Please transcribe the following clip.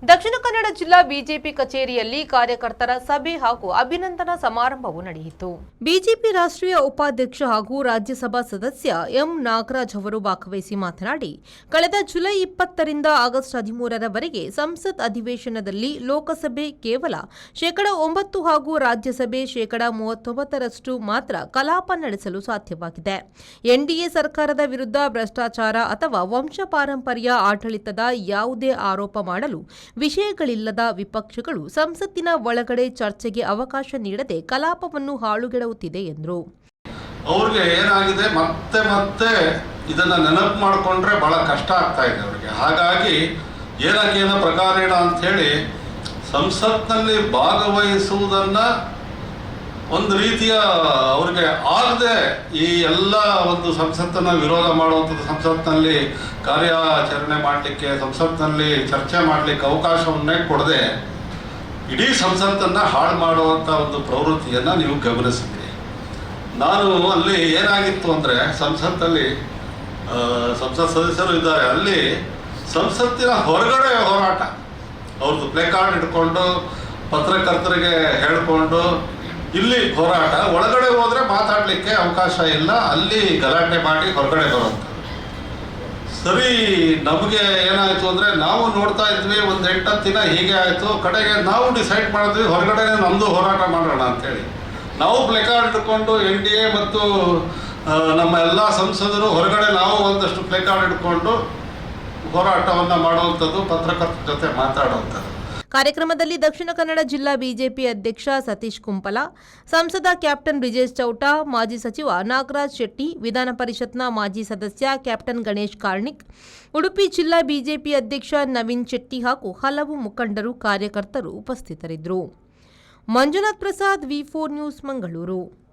ದಕ್ಷಿಣ ಕನ್ನಡ ಜಿಲ್ಲಾ ಬಿಜೆಪಿ ಕಚೇರಿಯಲ್ಲಿ ಕಾರ್ಯಕರ್ತರ ಸಭೆ ಹಾಗೂ ಅಭಿನಂದನಾ ಸಮಾರಂಭವು ನಡೆಯಿತು. ಬಿಜೆಪಿ ರಾಷ್ಟ್ರೀಯ ಉಪಾಧ್ಯಕ್ಷ ಹಾಗೂ ರಾಜ್ಯಸಭಾ ಸದಸ್ಯ ಎಂ ನಾಗರಾಜ್ ಅವರು ಭಾಗವಹಿಸಿ ಮಾತನಾಡಿ, ಕಳೆದ ಜುಲೈ 20ರಿಂದ ಆಗಸ್ಟ್ 13ರವರೆಗೆ ಸಂಸತ್ ಅಧಿವೇಶನದಲ್ಲಿ ಲೋಕಸಭೆ ಕೇವಲ ಶೇಕಡ 9 ಹಾಗೂ ರಾಜ್ಯಸಭೆ ಶೇಕಡ 39ರಷ್ಟು ಮಾತ್ರ ಕಲಾಪ ನಡೆಸಲು ಸಾಧ್ಯವಾಗಿದೆ. ಎನ್ಡಿಎ ಸರ್ಕಾರದ ವಿರುದ್ಧ ಭ್ರಷ್ಟಾಚಾರ ಅಥವಾ ವಂಶ ಪಾರಂಪರ್ಯ ಆಡಳಿತದ ಯಾವುದೇ ಆರೋಪ ಮಾಡಲು ವಿಷಯಗಳಿಲ್ಲದ ವಿಪಕ್ಷಗಳು ಸಂಸತ್ತಿನ ಒಳಗಡೆ ಚರ್ಚೆಗೆ ಅವಕಾಶ ನೀಡದೆ ಕಲಾಪವನ್ನು ಹಾಳುಗೆಡವುತ್ತಿದೆ ಎಂದರು. ಅವ್ರಿಗೆ ಏನಾಗಿದೆ, ಮತ್ತೆ ಇದನ್ನ ನೆನಪು ಮಾಡಿಕೊಂಡ್ರೆ ಬಹಳ ಕಷ್ಟ ಆಗ್ತಾ ಇದೆ ಅವರಿಗೆ. ಹಾಗಾಗಿ ಏನಕ್ಕೇನೋ ಪ್ರಕಾರೇಣ ಅಂತ ಹೇಳಿ ಸಂಸತ್ನಲ್ಲಿ ಭಾಗವಹಿಸುವುದನ್ನ ಒಂದು ರೀತಿಯ ಅವ್ರಿಗೆ ಆಗದೆ ಈ ಎಲ್ಲ ಒಂದು ಸಂಸತ್ತನ್ನು ವಿರೋಧ ಮಾಡುವಂಥದ್ದು, ಸಂಸತ್ನಲ್ಲಿ ಕಾರ್ಯಾಚರಣೆ ಮಾಡಲಿಕ್ಕೆ, ಸಂಸತ್ನಲ್ಲಿ ಚರ್ಚೆ ಮಾಡಲಿಕ್ಕೆ ಅವಕಾಶವನ್ನೇ ಕೊಡದೆ ಇಡೀ ಸಂಸತ್ತನ್ನು ಹಾಳು ಮಾಡುವಂಥ ಒಂದು ಪ್ರವೃತ್ತಿಯನ್ನು ನೀವು ಗಮನಿಸಿದ್ರಿ. ನಾನು ಅಲ್ಲಿ ಏನಾಗಿತ್ತು ಅಂದರೆ, ಸಂಸತ್ತಲ್ಲಿ ಸಂಸತ್ ಸದಸ್ಯರು ಇದ್ದಾರೆ, ಅಲ್ಲಿ ಸಂಸತ್ತಿನ ಹೊರಗಡೆ ಹೋರಾಟ, ಅವ್ರದ್ದು ಪ್ಲೇ ಕಾರ್ಡ್ ಇಟ್ಕೊಂಡು ಪತ್ರಕರ್ತರಿಗೆ ಹೇಳಿಕೊಂಡು ಇಲ್ಲಿ ಹೋರಾಟ, ಒಳಗಡೆ ಹೋದರೆ ಮಾತಾಡಲಿಕ್ಕೆ ಅವಕಾಶ ಇಲ್ಲ, ಅಲ್ಲಿ ಗಲಾಟೆ ಮಾಡಿ ಹೊರಗಡೆ ಬರುವಂಥದ್ದು. ಸರಿ, ನಮಗೆ ಏನಾಯಿತು ಅಂದರೆ, ನಾವು ನೋಡ್ತಾ ಇದ್ವಿ ಒಂದು 8-10 ದಿನ ಹೀಗೆ ಆಯಿತು. ಕಡೆಗೆ ನಾವು ಡಿಸೈಡ್ ಮಾಡಿದ್ವಿ ಹೊರಗಡೆ ನಮ್ಮದು ಹೋರಾಟ ಮಾಡೋಣ ಅಂಥೇಳಿ. ನಾವು ಪ್ಲೇ ಕಾರ್ಡ್ ಇಟ್ಕೊಂಡು NDA ಮತ್ತು ನಮ್ಮ ಎಲ್ಲ ಸಂಸದರು ಹೊರಗಡೆ ನಾವು ಒಂದಷ್ಟು ಪ್ಲೇ ಕಾರ್ಡ್ ಇಟ್ಕೊಂಡು ಹೋರಾಟವನ್ನು ಮಾಡುವಂಥದ್ದು, ಪತ್ರಕರ್ತರ ಜೊತೆ ಮಾತಾಡುವಂಥದ್ದು. ಕಾರ್ಯಕ್ರಮದಲ್ಲಿ ದಕ್ಷಿಣ ಕನ್ನಡ ಜಿಲ್ಲಾ ಬಿಜೆಪಿ ಅಧ್ಯಕ್ಷ ಸತೀಶ್ ಕುಂಪಲ, ಸಂಸದ ಕ್ಯಾಪ್ಟನ್ ಬ್ರಿಜೇಶ್ ಚೌಟ, ಮಾಜಿ ಸಚಿವ ನಾಗರಾಜ್ ಶೆಟ್ಟಿ, ವಿಧಾನ ಪರಿಷತ್ನ ಮಾಜಿ ಸದಸ್ಯ ಕ್ಯಾಪ್ಟನ್ ಗಣೇಶ್ ಕಾರ್ಣಿಕ್, ಉಡುಪಿ ಜಿಲ್ಲಾ ಬಿಜೆಪಿ ಅಧ್ಯಕ್ಷ ನವೀನ್ ಶೆಟ್ಟಿ ಹಾಗೂ ಹಲವು ಮುಖಂಡರು, ಕಾರ್ಯಕರ್ತರು ಉಪಸ್ಥಿತರಿದ್ದರು. Manjunath Prasad, V4 news, Mangaluru.